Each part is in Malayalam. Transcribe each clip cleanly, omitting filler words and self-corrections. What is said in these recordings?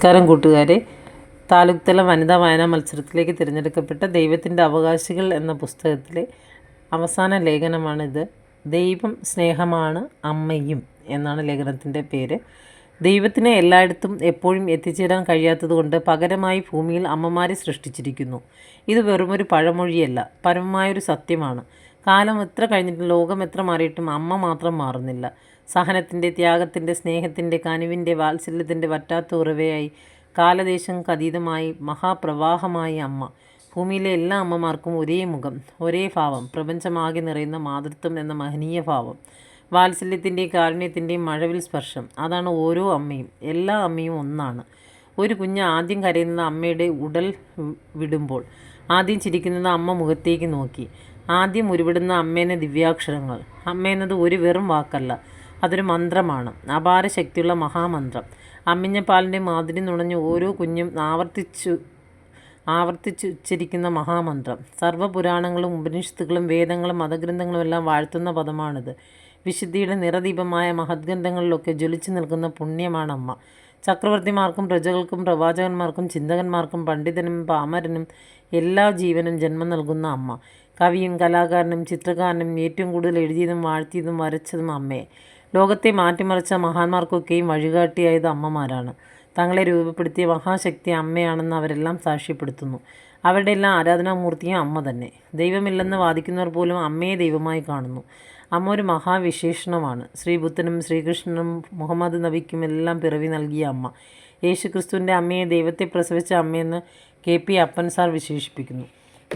നമസ്കാരം കൂട്ടുകാരെ. താലൂക്ക് തല വനിതാ വായനാ മത്സരത്തിലേക്ക് തിരഞ്ഞെടുക്കപ്പെട്ട ദൈവത്തിൻ്റെ അവകാശികൾ എന്ന പുസ്തകത്തിലെ അവസാന ലേഖനമാണിത്. ദൈവം സ്നേഹമാണ്, അമ്മയും എന്നാണ് ലേഖനത്തിൻ്റെ പേര്. ദൈവത്തിന് എല്ലായിടത്തും എപ്പോഴും എത്തിച്ചേരാൻ കഴിയാത്തതുകൊണ്ട് പകരമായി ഭൂമിയിൽ അമ്മമാരെ സൃഷ്ടിച്ചിരിക്കുന്നു. ഇത് വെറുമൊരു പഴമൊഴിയല്ല, പരമമായൊരു സത്യമാണ്. കാലം എത്ര കഴിഞ്ഞിട്ടും ലോകം എത്ര മാറിയിട്ടും അമ്മ മാത്രം മാറുന്നില്ല. സഹനത്തിൻ്റെ, ത്യാഗത്തിൻ്റെ, സ്നേഹത്തിൻ്റെ, കനിവിൻ്റെ, വാത്സല്യത്തിൻ്റെ വറ്റാത്ത ഉറവയായി, കാലദേശങ്ങൾക്ക് അതീതമായി, മഹാപ്രവാഹമായി അമ്മ. ഭൂമിയിലെ എല്ലാ അമ്മമാർക്കും ഒരേ മുഖം, ഒരേ ഭാവം, പ്രപഞ്ചമാകെ നിറയുന്ന മാതൃത്വം എന്ന മഹനീയ ഭാവം, വാത്സല്യത്തിൻ്റെയും കാരുണ്യത്തിൻ്റെയും മഴവിൽ സ്പർശം. അതാണ് ഓരോ അമ്മയും. എല്ലാ അമ്മയും ഒന്നാണ്. ഒരു കുഞ്ഞ് ആദ്യം കരയുന്നത് അമ്മയുടെ ഉടൽ വിടുമ്പോൾ, ആദ്യം ചിരിക്കുന്നത് അമ്മ മുഖത്തേക്ക് നോക്കി, ആദ്യം ഉരുവിടുന്ന അമ്മേനെ ദിവ്യാക്ഷരങ്ങൾ. അമ്മ എന്നത് ഒരു വെറും വാക്കല്ല, അതൊരു മന്ത്രമാണ്, അപാര ശക്തിയുള്ള മഹാമന്ത്രം. അമ്മിഞ്ഞ പാലിൻ്റെ മാതിരി നുണഞ്ഞ് ഓരോ കുഞ്ഞും ആവർത്തിച്ചുച്ചരിക്കുന്ന മഹാമന്ത്രം. സർവ്വപുരാണങ്ങളും ഉപനിഷത്തുകളും വേദങ്ങളും മതഗ്രന്ഥങ്ങളും എല്ലാം വാഴ്ത്തുന്ന പദമാണിത്. വിശുദ്ധിയുടെ നിറദീപമായ മഹദ്ഗ്രന്ഥങ്ങളിലൊക്കെ ജ്വലിച്ചു നിൽക്കുന്ന പുണ്യമാണ് അമ്മ. ചക്രവർത്തിമാർക്കും പ്രജകൾക്കും പ്രവാചകന്മാർക്കും ചിന്തകന്മാർക്കും പണ്ഡിതനും പാമരനും എല്ലാ ജീവനും ജന്മം നൽകുന്ന അമ്മ. കവിയും കലാകാരനും ചിത്രകാരനും ഏറ്റവും കൂടുതൽ എഴുതിയതും വാഴ്ത്തിയതും വരച്ചതും അമ്മയെ. ലോകത്തെ മാറ്റിമറിച്ച മഹാന്മാർക്കൊക്കെയും വഴികാട്ടിയായത് അമ്മമാരാണ്. തങ്ങളെ രൂപപ്പെടുത്തിയ മഹാശക്തി അമ്മയാണെന്ന് അവരെല്ലാം സാക്ഷ്യപ്പെടുത്തുന്നു. അവരുടെ എല്ലാം ആരാധനാമൂർത്തിയും അമ്മ തന്നെ. ദൈവമില്ലെന്ന് വാദിക്കുന്നവർ പോലും അമ്മയെ ദൈവമായി കാണുന്നു. അമ്മ ഒരു മഹാവിശേഷണമാണ്. ശ്രീബുദ്ധനും ശ്രീകൃഷ്ണനും മുഹമ്മദ് നബിക്കും എല്ലാം പിറവി നൽകിയ അമ്മ. യേശുക്രിസ്തുവിൻ്റെ അമ്മയെ ദൈവത്തെ പ്രസവിച്ച അമ്മയെന്ന് KP അപ്പൻ സാർ വിശേഷിപ്പിക്കുന്നു.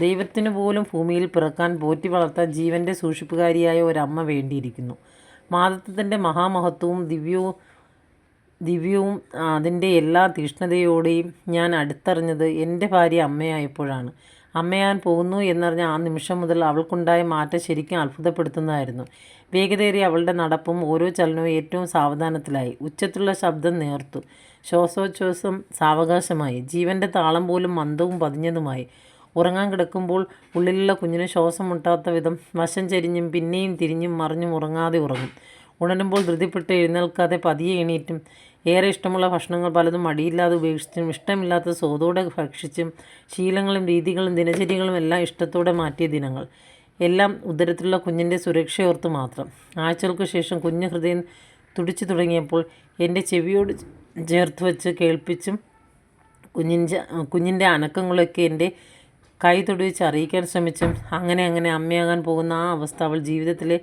ദൈവത്തിനു പോലും ഭൂമിയിൽ പിറക്കാൻ, പോറ്റി വളർത്താൻ ജീവൻ്റെ സൂക്ഷിപ്പുകാരിയായ ഒരമ്മ വേണ്ടിയിരിക്കുന്നു. മാതൃത്വത്തിൻ്റെ മഹാമഹത്വവും ദിവ്യവും അതിൻ്റെ എല്ലാ തീഷ്ണതയോടെയും ഞാൻ അടുത്തറിഞ്ഞത് എൻ്റെ ഭാര്യ അമ്മയായപ്പോഴാണ്. അമ്മയാൻ പോകുന്നു എന്നറിഞ്ഞ ആ നിമിഷം മുതൽ അവൾക്കുണ്ടായ മാറ്റം ശരിക്കും അത്ഭുതപ്പെടുത്തുന്നതായിരുന്നു. വേഗതയേറിയ അവളുടെ നടപ്പും ഓരോ ചലനവും ഏറ്റവും സാവധാനത്തിലായി. ഉച്ചത്തിലുള്ള ശബ്ദം നേർത്തു, ശ്വാസോച്ഛ്വാസം സാവകാശമായി, ജീവൻ്റെ താളം പോലും മന്ദവും പതിഞ്ഞതുമായി. ഉറങ്ങാൻ കിടക്കുമ്പോൾ ഉള്ളിലുള്ള കുഞ്ഞിന് ശ്വാസം മുട്ടാത്ത വിധം വശം ചരിഞ്ഞും പിന്നെയും തിരിഞ്ഞും മറിഞ്ഞും ഉറങ്ങാതെ ഉറങ്ങും. ഉണരുമ്പോൾ ധൃതിപ്പെട്ട് എഴുന്നേൽക്കാതെ പതിയെ എണീറ്റും, ഏറെ ഇഷ്ടമുള്ള ഭക്ഷണങ്ങൾ പലതും മടിയില്ലാതെ ഉപേക്ഷിച്ചും, ഇഷ്ടമില്ലാത്ത സ്വതോടെ ഭക്ഷിച്ചും, ശീലങ്ങളും രീതികളും ദിനചര്യകളും എല്ലാം ഇഷ്ടത്തോടെ മാറ്റിയ ദിനങ്ങൾ. എല്ലാം ഉദരത്തിലുള്ള കുഞ്ഞിൻ്റെ സുരക്ഷയോർത്ത് മാത്രം. ആഴ്ചകൾക്ക് ശേഷം കുഞ്ഞ് ഹൃദയം തുടിച്ചു തുടങ്ങിയപ്പോൾ എൻ്റെ ചെവിയോട് ചേർത്ത് വെച്ച് കേൾപ്പിച്ചും കുഞ്ഞിൻ്റെ അനക്കങ്ങളൊക്കെ എൻ്റെ കൈ തൊടുവിച്ച് അറിയിക്കാൻ ശ്രമിച്ചും അങ്ങനെ അമ്മയാകാൻ പോകുന്ന ആ അവസ്ഥ അവൾ ജീവിതത്തിലെ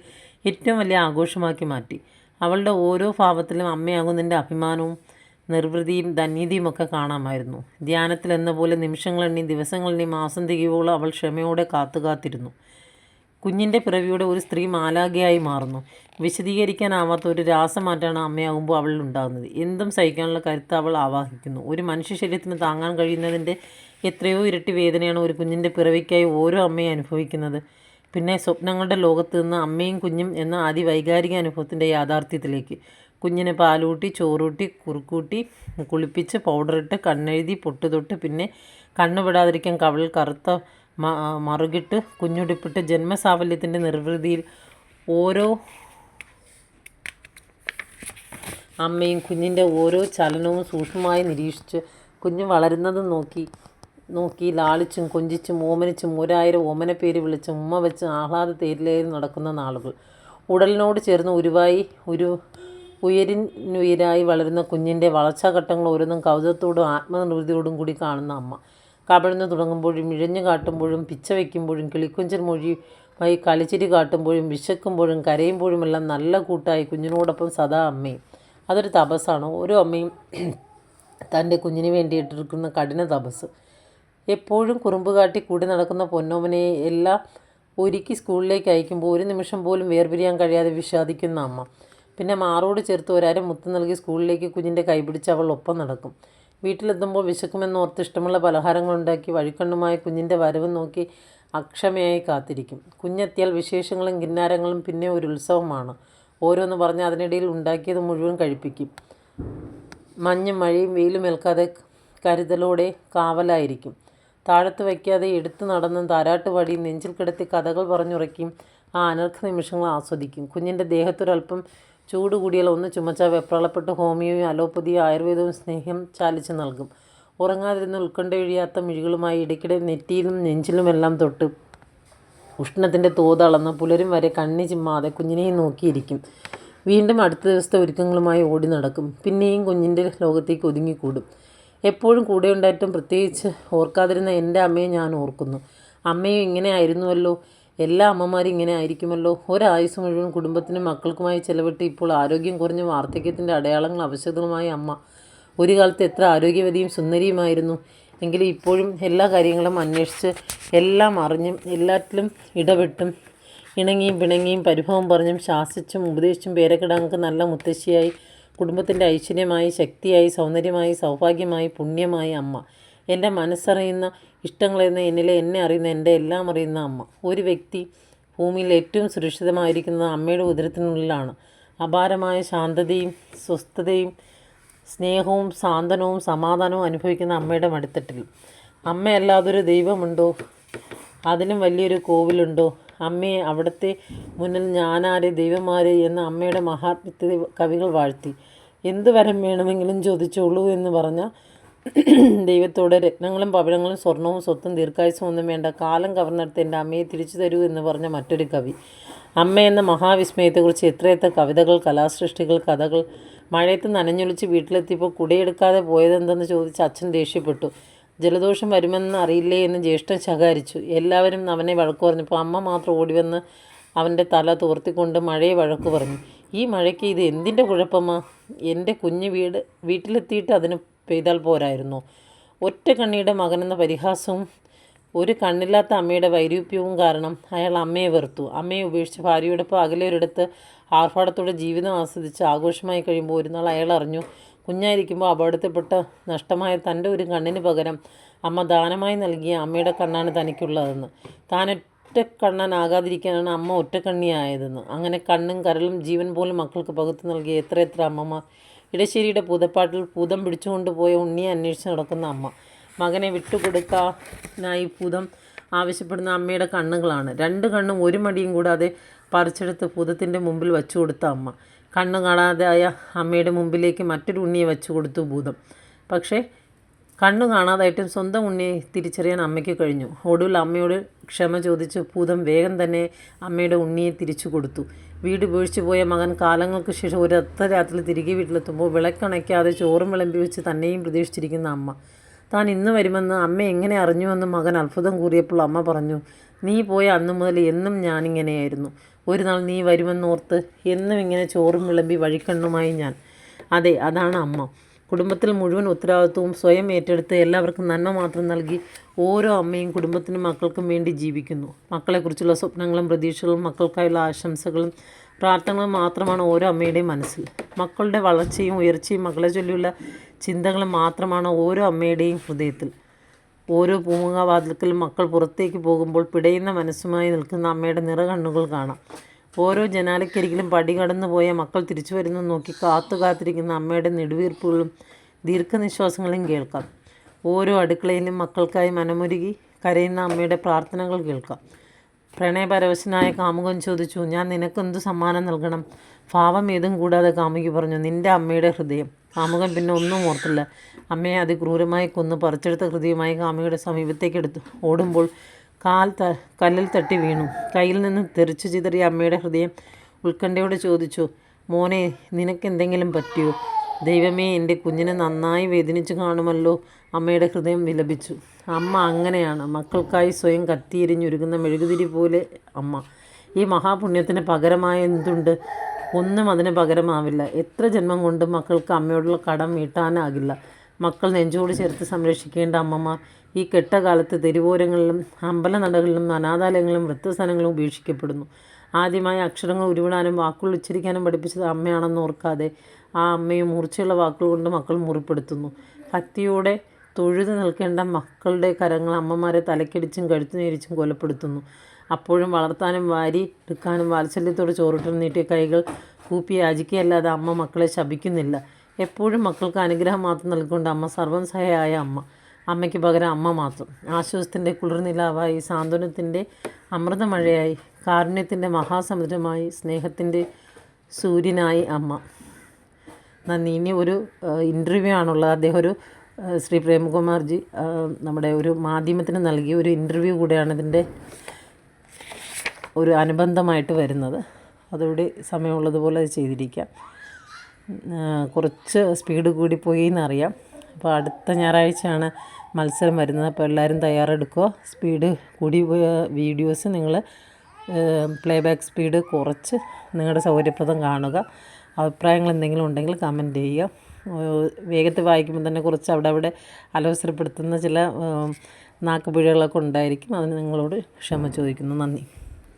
ഏറ്റവും വലിയ ആഘോഷമാക്കി മാറ്റി. അവളുടെ ഓരോ ഭാവത്തിലും അമ്മയാകുന്നതിൻ്റെ അഭിമാനവും നിർവൃതിയും ധന്യതയും ഒക്കെ കാണാമായിരുന്നു. ധ്യാനത്തിലെന്ന പോലെ നിമിഷങ്ങളെണ്ണി, ദിവസങ്ങളെണ്ണി, മാസം തികയോളം അവൾ ക്ഷമയോടെ കാത്തിരുന്നു. കുഞ്ഞിൻ്റെ പിറവിയുടെ ഒരു സ്ത്രീ മാലാഖയായി മാറുന്നു. വിശദീകരിക്കാനാവാത്ത ഒരു രാസമാറ്റാണ് അമ്മയാകുമ്പോൾ അവളിൽ ഉണ്ടാകുന്നത്. എന്തും സഹിക്കാനുള്ള കരുത്ത് അവൾ ആവാഹിക്കുന്നു. ഒരു മനുഷ്യ ശരീരത്തിന് താങ്ങാൻ കഴിയുന്നതിൻ്റെ എത്രയോ ഇരട്ടി വേദനയാണ് ഒരു കുഞ്ഞിൻ്റെ പിറവിക്കായി ഓരോ അമ്മയും അനുഭവിക്കുന്നത്. പിന്നെ സ്വപ്നങ്ങളുടെ ലോകത്ത് നിന്ന് അമ്മയും കുഞ്ഞും എന്ന അതിവൈകാരിക അനുഭവത്തിൻ്റെ യാഥാർത്ഥ്യത്തിലേക്ക്. കുഞ്ഞിന് പാലൂട്ടി, ചോറൂട്ടി, കുറുക്കൂട്ടി, കുളിപ്പിച്ച്, പൗഡറിട്ട്, കണ്ണെഴുതി, പൊട്ടുതൊട്ട്, പിന്നെ കണ്ണുപെടാതിരിക്കാൻ കവളിൽ കറുത്ത മറുകിട്ട്, കുഞ്ഞുടുപ്പിട്ട്, ജന്മസാഫല്യത്തിൻ്റെ നിർവൃതിയിൽ ഓരോ അമ്മയും കുഞ്ഞിൻ്റെ ഓരോ ചലനവും സൂക്ഷ്മമായി നിരീക്ഷിച്ച്, കുഞ്ഞ് വളരുന്നതും നോക്കി ലാളിച്ചും കൊഞ്ചിച്ചും ഓമനിച്ചും 1000 ഓമനപ്പേര് വിളിച്ചും ഉമ്മ വെച്ച് ആഹ്ലാദ തേരിലേറി നടക്കുന്ന നാളുകൾ. ഉടലിനോട് ചേർന്ന് ഉയരിനുയരായി വളരുന്ന കുഞ്ഞിൻ്റെ വളർച്ചാഘട്ടങ്ങൾ ഓരോന്നും കൗതുകത്തോടും ആത്മനിർവൃതിയോടും കൂടി കാണുന്ന അമ്മ. കവിഴ്ന്നു തുടങ്ങുമ്പോഴും, ഇഴഞ്ഞു കാട്ടുമ്പോഴും, പിച്ച വയ്ക്കുമ്പോഴും, കിളിക്കൊഞ്ചൽ മൊഴിയായി കളിച്ചിരി കാട്ടുമ്പോഴും, വിശക്കുമ്പോഴും കരയുമ്പോഴുമെല്ലാം നല്ല കൂട്ടായി കുഞ്ഞിനോടൊപ്പം സദാ അമ്മയും. അതൊരു തപസ്സാണ്. ഓരോ അമ്മയും തൻ്റെ കുഞ്ഞിന് വേണ്ടിയിട്ടിരിക്കുന്ന കഠിന തപസ്. എപ്പോഴും കുറുമ്പ് കാട്ടി കൂടി നടക്കുന്ന പൊന്നോമനയെ എല്ലാം ഒരുക്കി സ്കൂളിലേക്ക് അയക്കുമ്പോൾ ഒരു നിമിഷം പോലും വേർപിരിയാൻ കഴിയാതെ വിഷാദിക്കുന്ന അമ്മ. പിന്നെ മാറോട് ചേർത്ത് ഒരര മുത്ത് നൽകി സ്കൂളിലേക്ക് കുഞ്ഞിൻ്റെ കൈപിടിച്ച് അവൾ ഒപ്പം നടക്കും. വീട്ടിലെത്തുമ്പോൾ വിശക്കുമെന്നോർത്ത് ഇഷ്ടമുള്ള പലഹാരങ്ങളുണ്ടാക്കി വഴിക്കണ്ണുമായി കുഞ്ഞിൻ്റെ വരവ് നോക്കി അക്ഷമയായി കാത്തിരിക്കും. കുഞ്ഞെത്തിയാൽ വിശേഷങ്ങളും കിന്നാരങ്ങളും പിന്നെ ഒരു ഉത്സവമാണ്. ഓരോന്ന് പറഞ്ഞ് അതിനിടയിൽ ഉണ്ടാക്കിയത് മുഴുവൻ കഴിപ്പിക്കും. മഞ്ഞും മഴയും വെയിലും ഏൽക്കാതെ കരുതലോടെ കാവലായിരിക്കും. താഴത്ത് വയ്ക്കാതെ എടുത്തു നടന്നും താരാട്ടുപാടിയും നെഞ്ചിൽ കിടത്തി കഥകൾ പറഞ്ഞുറക്കിയും ആ അനർഘ നിമിഷങ്ങൾ ആസ്വദിക്കും. കുഞ്ഞിൻ്റെ ദേഹത്തൊരൽപ്പം ചൂട് കൂടിയാൽ ഒന്ന് ചുമച്ചാൽ വെപ്രാളപ്പെട്ട് ഹോമിയോയും അലോപ്പതിയും ആയുർവേദവും സ്നേഹം ചാലിച്ച് നൽകും. ഉറങ്ങാതിരുന്ന് ഉത്കണ്ഠയൊഴിയാത്ത മിഴികളുമായി ഇടയ്ക്കിടെ നെറ്റിയിലും നെഞ്ചിലുമെല്ലാം തൊട്ട് ഉഷ്ണത്തിൻ്റെ തോത് അളന്ന് പുലരും വരെ കണ്ണി ചിമ്മാതെ കുഞ്ഞിനെയും നോക്കിയിരിക്കും. വീണ്ടും അടുത്ത ദിവസത്തെ ഒരുക്കങ്ങളുമായി ഓടി നടക്കും. പിന്നെയും കുഞ്ഞിൻ്റെ ലോകത്തേക്ക് ഒതുങ്ങിക്കൂടും. എപ്പോഴും കൂടെ ഉണ്ടായിട്ടും പ്രത്യേകിച്ച് ഓർക്കാതിരുന്ന എൻ്റെ അമ്മയെ ഞാൻ ഓർക്കുന്നു. അമ്മയും ഇങ്ങനെ ആയിരുന്നുവല്ലോ. എല്ലാ അമ്മമാരും ഇങ്ങനെ ആയിരിക്കുമല്ലോ. ഒരായുസ് മുഴുവൻ കുടുംബത്തിനും മക്കൾക്കുമായി ചെലവിട്ട് ഇപ്പോൾ ആരോഗ്യം കുറഞ്ഞ വാർദ്ധക്യത്തിൻ്റെ അടയാളങ്ങൾ അവശതകളുമായ അമ്മ ഒരു കാലത്ത് എത്ര ആരോഗ്യവതിയും സുന്ദരിയുമായിരുന്നു. എങ്കിലും ഇപ്പോഴും എല്ലാ കാര്യങ്ങളും അന്വേഷിച്ച് എല്ലാം അറിഞ്ഞും എല്ലാറ്റിലും ഇടപെട്ടും ഇണങ്ങിയും പിണങ്ങിയും പരിഭവം പറഞ്ഞും ശാസിച്ചും ഉപദേശിച്ചും പേരക്കിടാങ്ങൾക്ക് നല്ല മുത്തശ്ശിയായി, കുടുംബത്തിൻ്റെ ഐശ്വര്യമായി, ശക്തിയായി, സൗന്ദര്യമായി, സൗഭാഗ്യമായി, പുണ്യമായി അമ്മ. എൻ്റെ മനസ്സറിയുന്ന, ഇഷ്ടങ്ങളെന്ന, എന്നിലെ എന്നെ അറിയുന്ന, എൻ്റെ എല്ലാം അറിയുന്ന അമ്മ. ഒരു വ്യക്തി ഭൂമിയിൽ ഏറ്റവും സുരക്ഷിതമായിരിക്കുന്നത് അമ്മയുടെ ഉദരത്തിനുള്ളിലാണ്. അപാരമായ ശാന്തതയും സ്വസ്ഥതയും സ്നേഹവും സാന്ത്വനവും സമാധാനവും അനുഭവിക്കുന്ന അമ്മയുടെ മടിത്തട്ടിൽ. അമ്മയല്ലാതൊരു ദൈവമുണ്ടോ? അതിനും വലിയൊരു കോവിലുണ്ടോ? അമ്മയെ, അവിടുത്തെ മുന്നിൽ ഞാനാരെ, ദൈവമാരെ എന്ന് അമ്മയുടെ മഹാത്മ്യത്തെ കവികൾ വാഴ്ത്തി. എന്ത് വരം വേണമെങ്കിലും ചോദിച്ചോളൂ എന്ന് പറഞ്ഞ ദൈവത്തോട് രത്നങ്ങളും പവിഴങ്ങളും സ്വർണവും സ്വത്തും ദീർഘായുസ്സും ഒന്നും വേണ്ട, കാലം കവർന്നെടുത്ത് എൻ്റെ അമ്മയെ തിരിച്ചു തരൂ എന്ന് പറഞ്ഞ മറ്റൊരു കവി. അമ്മ എന്ന മഹാവിസ്മയത്തെക്കുറിച്ച് എത്രയെത്ര കവിതകൾ, കലാസൃഷ്ടികൾ, കഥകൾ. മഴയത്ത് നനഞ്ഞൊലിച്ച് വീട്ടിലെത്തിയപ്പോൾ കുടയെടുക്കാതെ പോയതെന്തെന്ന് ചോദിച്ച് അച്ഛൻ ദേഷ്യപ്പെട്ടു. ജലദോഷം വരുമെന്ന് അറിയില്ലേ എന്ന് ജ്യേഷ്ഠൻ ശകാരിച്ചു. എല്ലാവരും അവനെ വഴക്കു പറഞ്ഞപ്പോൾ അമ്മ മാത്രം ഓടിവന്ന് അവൻ്റെ തല തോർത്തിക്കൊണ്ട് മഴയെ വഴക്കു പറഞ്ഞു. ഈ മഴയ്ക്ക് ഇത് എന്തിൻ്റെ കുഴപ്പമാ? എൻ്റെ കുഞ്ഞ് വീട്ടിലെത്തിയിട്ട് അതിന് പെയ്താൽ പോരായിരുന്നോ? ഒറ്റ കണ്ണിയുടെ മകനെന്ന പരിഹാസവും ഒരു കണ്ണില്ലാത്ത അമ്മയുടെ വൈരൂപ്യവും കാരണം അയാൾ അമ്മയെ വെറുത്തു. അമ്മയെ ഉപേക്ഷിച്ച് ഭാര്യയോടൊപ്പം അകലെ ഒരിടത്ത് ആർഭാടത്തോടെ ജീവിതം ആസ്വദിച്ച് ആഘോഷമായി കഴിയുമ്പോൾ ഒരു നാൾ അയാൾ അറിഞ്ഞു, കുഞ്ഞായിരിക്കുമ്പോൾ അപകടത്തിൽപ്പെട്ട നഷ്ടമായ തൻ്റെ ഒരു കണ്ണിന് പകരം അമ്മ ദാനമായി നൽകിയ അമ്മയുടെ കണ്ണാണ് തനിക്കുള്ളതെന്ന്. താൻ ഒറ്റക്കണ്ണനാകാതിരിക്കാനാണ് അമ്മ ഒറ്റക്കണ്ണിയായതെന്ന്. അങ്ങനെ കണ്ണും കരളും ജീവൻ പോലും മക്കൾക്ക് പകുത്തു നൽകിയ എത്ര അമ്മമാർ. ഇടശ്ശേരിയുടെ പൂതപ്പാട്ടിൽ പൂതം പിടിച്ചുകൊണ്ട് പോയ ഉണ്ണിയെ അന്വേഷിച്ച് നടക്കുന്ന അമ്മ. മകനെ വിട്ടുകൊടുക്കാനായി ഭൂതം ആവശ്യപ്പെടുന്ന അമ്മയുടെ കണ്ണുകളാണ്. രണ്ട് കണ്ണും ഒരു മടിയും കൂടാതെ പറിച്ചെടുത്ത് ഭൂതത്തിൻ്റെ മുമ്പിൽ വച്ചു കൊടുത്ത അമ്മ. കണ്ണു കാണാതായ അമ്മയുടെ മുമ്പിലേക്ക് മറ്റൊരു ഉണ്ണിയെ വച്ചു കൊടുത്തു ഭൂതം. പക്ഷേ കണ്ണു കാണാതായിട്ടും സ്വന്തം ഉണ്ണിയെ തിരിച്ചറിയാൻ അമ്മയ്ക്ക് കഴിഞ്ഞു. ഒടുവിൽ അമ്മയോട് ക്ഷമ ചോദിച്ച് ഭൂതം വേഗം തന്നെ അമ്മയുടെ ഉണ്ണിയെ തിരിച്ചു കൊടുത്തു. വീട് ഉപേക്ഷിച്ചു പോയ മകൻ കാലങ്ങൾക്ക് ശേഷം ഒരു അർദ്ധരാത്രി തിരികെ വീട്ടിലെത്തുമ്പോൾ വിളക്കണയ്ക്കാതെ ചോറും വിളമ്പി വെച്ച് തന്നെയും പ്രതീക്ഷിച്ചിരിക്കുന്ന അമ്മ. താൻ ഇന്ന് വരുമെന്ന് അമ്മ എങ്ങനെ അറിഞ്ഞുവെന്ന് മകൻ അത്ഭുതം കൂറിയപ്പോൾ അമ്മ പറഞ്ഞു, നീ പോയ അന്നു മുതൽ എന്നും ഞാനിങ്ങനെയായിരുന്നു. ഒരു നാൾ നീ വരുമെന്നോർത്ത് എന്നും ഇങ്ങനെ ചോറും വിളമ്പി വഴിക്കണ്ണുമായി ഞാൻ. അതെ, അതാണ് അമ്മ. കുടുംബത്തിൽ മുഴുവൻ ഉത്തരവാദിത്വവും സ്വയം ഏറ്റെടുത്ത് എല്ലാവർക്കും നന്മ മാത്രം നൽകി ഓരോ അമ്മയും കുടുംബത്തിനും മക്കൾക്കും വേണ്ടി ജീവിക്കുന്നു. മക്കളെക്കുറിച്ചുള്ള സ്വപ്നങ്ങളും പ്രതീക്ഷകളും മക്കൾക്കായുള്ള ആശംസകളും പ്രാർത്ഥനകളും മാത്രമാണ് ഓരോ അമ്മയുടെയും മനസ്സിൽ. മക്കളുടെ വളർച്ചയും ഉയർച്ചയും മക്കളെ ചൊല്ലിയുള്ള ചിന്തകളും മാത്രമാണ് ഓരോ അമ്മയുടെയും ഹൃദയത്തിൽ. ഓരോ പൂമുഖവാതിൽക്കലും മക്കൾ പുറത്തേക്ക് പോകുമ്പോൾ പിടയുന്ന മനസ്സുമായി നിൽക്കുന്ന അമ്മയുടെ നിറകണ്ണുകൾ കാണാം. ഓരോ ജനാലക്കരികിലും പടി കടന്നു പോയ മക്കൾ തിരിച്ചു വരുന്നു നോക്കി കാത്തിരിക്കുന്ന അമ്മയുടെ നെടുവീർപ്പുകളും ദീർഘനിശ്വാസങ്ങളും കേൾക്കാം. ഓരോ അടുക്കളയിലും മക്കൾക്കായി മനമുരുകി കരയുന്ന അമ്മയുടെ പ്രാർത്ഥനകൾ കേൾക്കാം. പ്രണയപരവശനായ കാമുകൻ ചോദിച്ചു, ഞാൻ നിനക്കെന്തു സമ്മാനം നൽകണം? ഭാവം ഏതും കൂടാതെ കാമുകി പറഞ്ഞു, നിൻ്റെ അമ്മയുടെ ഹൃദയം. കാമുകൻ പിന്നെ ഒന്നും ഓർത്തില്ല. അമ്മയെ അതിക്രൂരമായി കൊന്നു പറിച്ചെടുത്ത ഹൃദയമായി കാമുകിയുടെ സമീപത്തേക്കെടുത്തു. ഓടുമ്പോൾ കല്ലിൽ തട്ടി വീണു. കയ്യിൽ നിന്ന് തെറിച്ചു ചിതറിയ അമ്മയുടെ ഹൃദയം ഉത്കണ്ഠയോടെ ചോദിച്ചു, മോനെ, നിനക്കെന്തെങ്കിലും പറ്റിയോ? ദൈവമേ, എൻ്റെ കുഞ്ഞിനെ നന്നായി വേദനിച്ചു കാണുമല്ലോ. അമ്മയുടെ ഹൃദയം വിലപിച്ചു. അമ്മ അങ്ങനെയാണ്, മക്കൾക്കായി സ്വയം കത്തിയെരിഞ്ഞൊരുങ്ങുന്ന മെഴുകുതിരി പോലെ അമ്മ. ഈ മഹാപുണ്യത്തിന് പകരമായ എന്തുണ്ട്? ഒന്നും അതിന് പകരമാവില്ല. എത്ര ജന്മം കൊണ്ടും മക്കൾക്ക് അമ്മയോടുള്ള കടം വീട്ടാനാകില്ല. മക്കൾ നെഞ്ചോട് ചേർത്ത് സംരക്ഷിക്കേണ്ട അമ്മമാർ ഈ കെട്ടകാലത്ത് തെരുവോരങ്ങളിലും അമ്പലനടകളിലും അനാഥാലയങ്ങളിലും വൃദ്ധസ്ഥാനങ്ങളും ഉപേക്ഷിക്കപ്പെടുന്നു. ആദ്യമായി അക്ഷരങ്ങൾ ഉരുവിടാനും വാക്കുകൾ ഉച്ചരിക്കാനും പഠിപ്പിച്ചത് അമ്മയാണെന്ന് ഓർക്കാതെ ആ അമ്മയും മൂർച്ചയുള്ള വാക്കുകൾ കൊണ്ട് മക്കൾ മുറിപ്പെടുത്തുന്നു. ഭക്തിയോടെ തൊഴുതു നിൽക്കേണ്ട മക്കളുടെ കരങ്ങൾ അമ്മമാരെ തലക്കടിച്ചും കഴുത്തു നേരിച്ചും കൊലപ്പെടുത്തുന്നു. അപ്പോഴും വളർത്താനും വാരി എടുക്കാനും വാത്സല്യത്തോടെ ചോറിട്ടും നീട്ടിയ കൈകൾ കൂപ്പി യാചിക്കുകയല്ലാതെ അമ്മ മക്കളെ ശപിക്കുന്നില്ല. എപ്പോഴും മക്കൾക്ക് അനുഗ്രഹം മാത്രം നൽകിക്കൊണ്ട് അമ്മ സർവ്വം സഹായ അമ്മ. അമ്മയ്ക്ക് പകരം അമ്മ മാത്രം. ആശ്വാസത്തിൻ്റെ കുളിർനിലാവായി, സാന്ത്വനത്തിൻ്റെ അമൃതമഴയായി, കാരുണ്യത്തിൻ്റെ മഹാസമുദ്രമായി, സ്നേഹത്തിൻ്റെ സൂര്യനായി അമ്മ. നന്ദി. ഇനി ഒരു ഇൻ്റർവ്യൂ ആണുള്ളത്. അദ്ദേഹം ഒരു ശ്രീ പ്രേംകുമാർജി നമ്മുടെ ഒരു മാധ്യമത്തിന് നൽകിയ ഒരു ഇൻ്റർവ്യൂ കൂടെയാണ് ഇതിൻ്റെ ഒരു അനുബന്ധമായിട്ട് വരുന്നത്. അതുകൂടി സമയമുള്ളതുപോലെ അത് ചെയ്തിരിക്കാം. കുറച്ച് സ്പീഡ് കൂടിപ്പോയി എന്നറിയാം. അപ്പോൾ അടുത്ത ഞായറാഴ്ചയാണ് മത്സരം വരുന്നത്. അപ്പോൾ എല്ലാവരും തയ്യാറെടുക്കുക. സ്പീഡ് കൂടി വീഡിയോസ് നിങ്ങൾ പ്ലേബാക്ക് സ്പീഡ് കുറച്ച് നിങ്ങളുടെ സൗകര്യപ്രദം കാണുക. അഭിപ്രായങ്ങൾ എന്തെങ്കിലും ഉണ്ടെങ്കിൽ കമൻറ്റ് ചെയ്യുക. വേഗത്തിൽ വായിക്കുമ്പോൾ തന്നെ കുറച്ച് അവിടെ അലോസരപ്പെടുത്തുന്ന ചില നാക്കുപിഴകളൊക്കെ ഉണ്ടായിരിക്കും. അതിന് നിങ്ങളോട് ക്ഷമ ചോദിക്കുന്നു. നന്ദി.